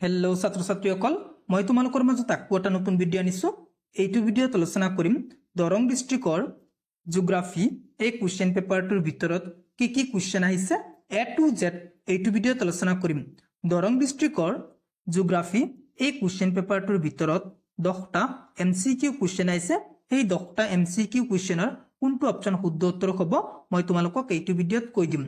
hello छात्र छात्रीসকল মই তোমালোকৰ মাজত আকো এটা নতুন ভিডিও আনিছো এইটো ভিডিওত আলোচনা কৰিম দৰং ডিস্ট্ৰিক্টৰ জিওগ্ৰাফি এই কোশ্চেন পেপাৰটোৰ ভিতৰত কি কি কোশ্চেন আহিছে এ টু জেড এইটো ভিডিওত আলোচনা কৰিম দৰং ডিস্ট্ৰিক্টৰ জিওগ্ৰাফি এই কোশ্চেন পেপাৰটোৰ ভিতৰত 10টা এমসিকিউ কোশ্চেন আহিছে এই 10টা এমসিকিউ কোশ্চেনৰ কোনটো অপচন শুদ্ধ উত্তৰ হ'ব মই তোমালোকক এইটো ভিডিওত কৈ দিম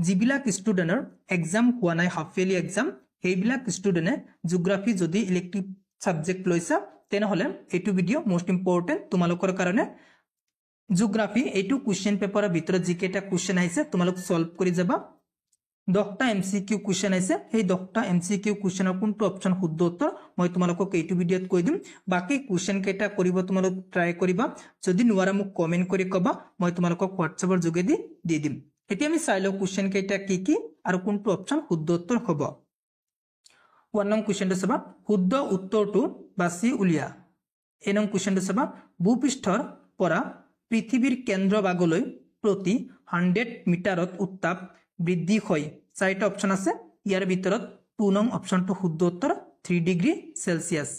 যিবিলাক ষ্টুডেন্টৰ এক্সাম হোৱা নাই হাফ ইয়াৰলি এক্সাম এইবিলাক ষ্টুডেন্টে জিওগ্ৰাফি যদি ইলেক্টিভ সাবজেক্ট লৈছা তেনেহলে এইটো ভিডিও মোস্ট ইম্পৰ্টেন্ট তোমালোকৰ কাৰণে জিওগ্ৰাফি এইটো কোশ্চেন পেপাৰৰ ভিতৰত যিকেটা কোশ্চেন আহিছে তোমালোক সলভ কৰি যাবা 10টা এমসিকিউ কোশ্চেন আহিছে এই 10টা এমসিকিউ কোশ্চেনৰ কোনটো অপচন শুদ্ধ উত্তৰ মই তোমালোকক এইটো ভিডিওত কৈ দিম বাকি কোশ্চেন কেটা কৰিব তোমালোক ট্ৰাই কৰিবা যদি নোৱাৰা মোক কমেন্ট কৰি কবা মই তোমালোকক হোৱাটছএপৰ যোগেদি দি দিম এতিয়া আমি চাই লও কোশ্চেন কেটা কি কি আৰু কোনটো অপচন শুদ্ধ উত্তৰ হ'ব 1 নং কোশ্চেনটো চাবা শুদ্ধ উত্তৰটো বাছি উলিয়া এই নং কোশ্চেনটো চাবা ভূপৃষ্ঠৰ পৰা পৃথিৱীৰ কেন্দ্ৰভাগলৈ প্ৰতি 100 মিটাৰত উত্তাপ বৃদ্ধি হয় চাৰিটা অপচন আছে ইয়াৰ ভিতৰত 2 নং অপচনটো শুদ্ধ উত্তৰ 3 ডিগ্ৰী সেলসিয়াস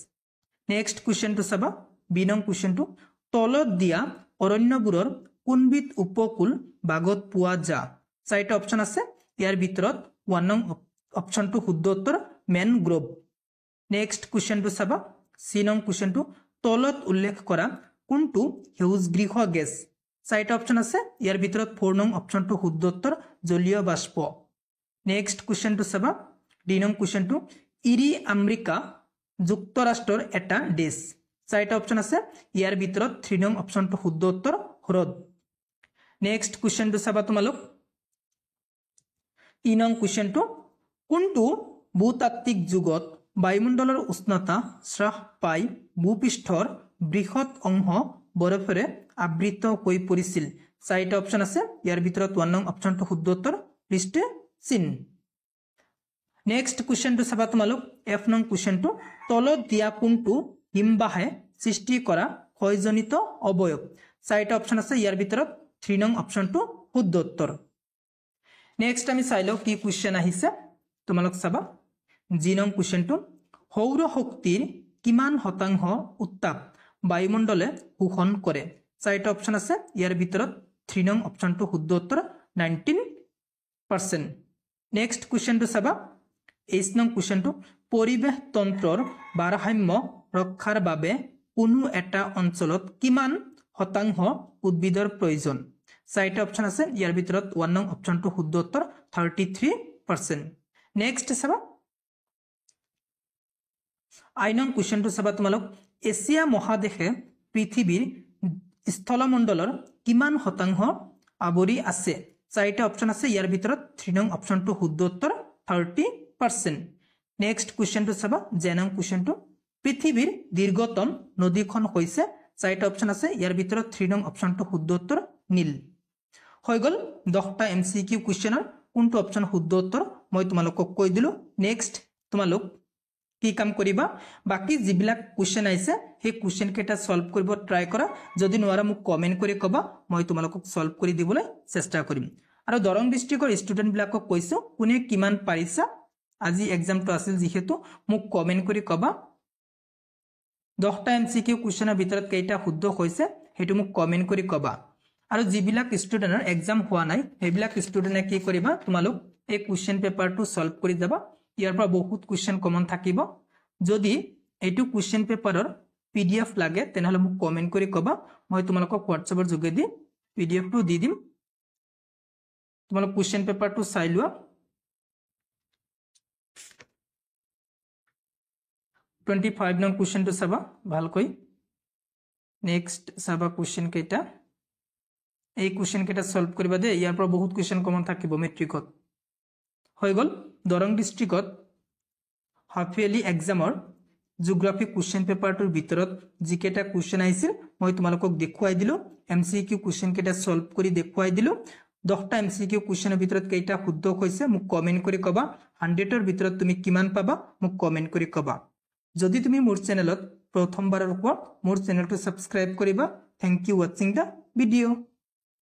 নেক্সট কোশ্চেনটো চাবা বি নং কোশ্চেনটো তলত দিয়া অৰণ্যবোৰৰ কোনবিধ উপকূল ভাগত পোৱা যায় চাৰিটা অপচন আছে ইয়াৰ ভিতৰত 1 নং অপচনটো শুদ্ধ উত্তৰ मैनग्रोव नेक्स्ट क्वेश्चन तो सबा सी नং क्वेश्चन तो तलत उल्लेख करा कोनटू सेउजगृह गैस चारिटा ऑप्शन আছে ইয়ার ভিতৰত 4 নং অপশন তো শুদ্ধ উত্তৰ জলীয় বাষ্প নেক্সট क्वेश्चन तो सबा ডি নং क्वेश्चन তো ইৰি আমেৰিকা যুক্তৰাষ্ট্ৰৰ এটা দেশ চাৰিটা অপশন আছে ইয়াৰ ভিতৰত 3 নং অপশন তো শুদ্ধ উত্তৰ হ্ৰদ নেক্সট क्वेश्चन তো सबा তোমালোক ই নং क्वेश्चन তো কোনটো ভূতাত্ত্বিক যুগত বায়ুমণ্ডলৰ উষ্ণতা হ্ৰাস পাই ভূপৃষ্ঠৰ বৃহৎ অংশ বৰফেৰে আবৃত হৈ পৰিছিল চাৰিটা অপচন আছে ইয়াৰ ভিতৰত 1 নং অপচনটো শুদ্ধ উত্তৰ প্লিষ্টেচিন নেক্সট क्वेश्चनটো চাবা তোমালোক এফ নং क्वेश्चनটো তলত দিয়া কোনটো হিমবাহে সৃষ্টি কৰা ক্ষয়জনিত অবয়ব চাৰিটা অপচন আছে ইয়াৰ ভিতৰত 3 নং অপচনটো শুদ্ধ উত্তৰ নেক্সট আমি চাই লও কি क्वेश्चन আহিছে তোমালোক চাবা জি নং क्वेश्चन तो সৌৰ শক্তিৰ কিমান শতাংশ উত্তাপ বায়ুমণ্ডলে শোষণ কৰে চাৰিটা অপচন আছে ইয়াৰ ভিতৰত 3 নং অপচনটো শুদ্ধ উত্তৰ 19% নেক্সট क्वेश्चन তো চাবা 8 নং क्वेश्चन তো পৰিবেশ তন্ত্ৰৰ ভাৰসাম্য ৰক্ষাৰ বাবে কোনো এটা অঞ্চলত কিমান শতাংশ উদ্ভিদৰ প্ৰয়োজন চাৰিটা অপচন আছে ইয়াৰ ভিতৰত 1 নং অপচনটো শুদ্ধ উত্তৰ 33% নেক্সট চাবা আই নং क्वेश्चन তো চাবা তোমালোক এছিয়া মহাদেশে পৃথিৱীৰ স্থলমণ্ডলৰ কিমান শতাংশ আৱৰি আছে চাৰিটা অপচন আছে ইয়াৰ ভিতৰত 3 নং অপচনটো শুদ্ধ উত্তৰ 30% নেক্সট क्वेश्चन তো চাবা জে নং क्वेश्चन তো পৃথিৱীৰ দীৰ্ঘতম নদীখন হৈছে চাৰিটা অপচন আছে ইয়াৰ ভিতৰত 3 নং অপচনটো শুদ্ধ উত্তৰ নীল হৈ গল 10টা এমসিকিউ क्वेश्चনৰ কোনটো অপচন শুদ্ধ উত্তৰ মই তোমালোকক কৈ দিলো নেক্সট তোমালোক কি কাম কৰিবা বাকি যিবিলাক क्वेश्चन আইছে সেই क्वेश्चन কেটা সলভ কৰিব ট্ৰাই কৰা যদি নোৱাৰা মোক কমেন্ট কৰি কবা মই তোমালোকক সলভ কৰি দিবলৈ চেষ্টা কৰিম আৰু দৰং ডিস্ট্ৰিক্টৰ ষ্টুডেন্ট বিলাকক কৈছো কোনে কিমান পাৰিছা আজি এক্সামটো আছিল যিহেতু মোক কমেন্ট কৰি কবা 10টা এমসিকিউ क्वेश्चনৰ ভিতৰত কেইটা শুদ্ধ হৈছে হেতু মোক কমেন্ট কৰি কবা আৰু যিবিলাক ষ্টুডেন্টৰ এক্সাম হোৱা নাই সেইবিলাক ষ্টুডেন্টে কি কৰিবা তোমালোক এই क्वेश्चन পেপাৰটো সলভ কৰি যাবা ইয়াৰ পৰা বহুত क्वेश्चन কমন থাকিব যদি এইটো क्वेश्चन পেপাৰৰ পিডিএফ লাগে তেনেহলে মোক কমেন্ট কৰি কবা মই তোমালোকক হোৱাটছএপৰ যোগেদি পিডিএফটো দি দিম তোমালোক क्वेश्चन পেপাৰটো চাই লোৱা 25 নং क्वेश्चन তো চাবা ভালকৈ নেক্সট চাবা क्वेश्चन কেটা এই क्वेश्चन কেটা সলভ কৰিবা দে ইয়াৰ পৰা বহুত क्वेश्चन কমন থাকিব মেট্ৰিকত হৈ গল দৰং ডিস্ট্ৰিক্টত হাফ ইয়াৰলি এক্সামৰ জিওগ্ৰাফি क्वेश्चन পেপাৰটোৰ ভিতৰত যিকেটা क्वेश्चन আহিছিল মই তোমালোকক দেখুৱাই দিলো এমসিকিউ क्वेश्चन কেটা সলভ কৰি দেখুৱাই দিলো 10টা এমসিকিউ क्वेश्चনৰ ভিতৰত কেইটা শুদ্ধ হৈছে মোক কমেন্ট কৰি কবা 100ৰ ভিতৰত তুমি কিমান পাবা মোক কমেন্ট কৰি কবা যদি তুমি মোৰ চেনেলত প্ৰথমবাৰৰ পৰা মোৰ চেনেলটো সাবস্ক্ৰাইব কৰিবা thank you watching the video